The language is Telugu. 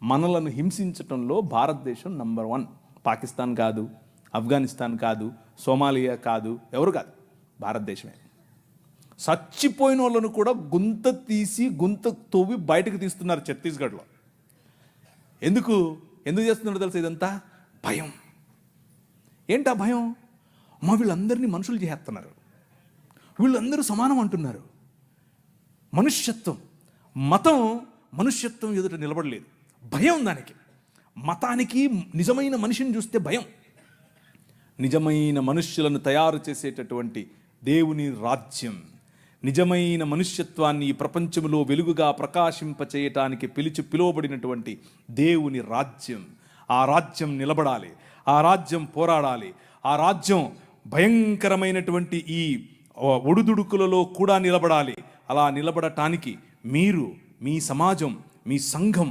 మనలను హింసించటంలో భారతదేశం నంబర్ 1. పాకిస్తాన్ కాదు, ఆఫ్ఘనిస్తాన్ కాదు, సోమాలియా కాదు, ఎవరు కాదు, భారతదేశమే. చచ్చిపోయిన వాళ్ళను కూడా గుంత తవ్వి బయటకు తీస్తున్నారు ఛత్తీస్గఢ్లో. ఎందుకు చేస్తున్నారో తెలుసా? ఇదంతా భయం. ఏంటా భయం? వీళ్ళందరినీ మనుషులు చేస్తున్నారు, వీళ్ళందరూ సమానం అంటున్నారు. మనుష్యత్వం, మతం మనుష్యత్వం ఎదుట నిలబడలేదు. భయం దానికి. మతానికి నిజమైన మనిషిని చూస్తే భయం. నిజమైన మనుష్యులను తయారు చేసేటటువంటి దేవుని రాజ్యం, నిజమైన మనుష్యత్వాన్ని ఈ ప్రపంచంలో వెలుగుగా ప్రకాశింపచేయటానికి పిలువబడినటువంటి దేవుని రాజ్యం. ఆ రాజ్యం నిలబడాలి, ఆ రాజ్యం పోరాడాలి, ఆ రాజ్యం భయంకరమైనటువంటి ఈ ఒడుదుడుకులలో కూడా నిలబడాలి. అలా నిలబడటానికి మీరు, మీ సమాజం, మీ సంఘం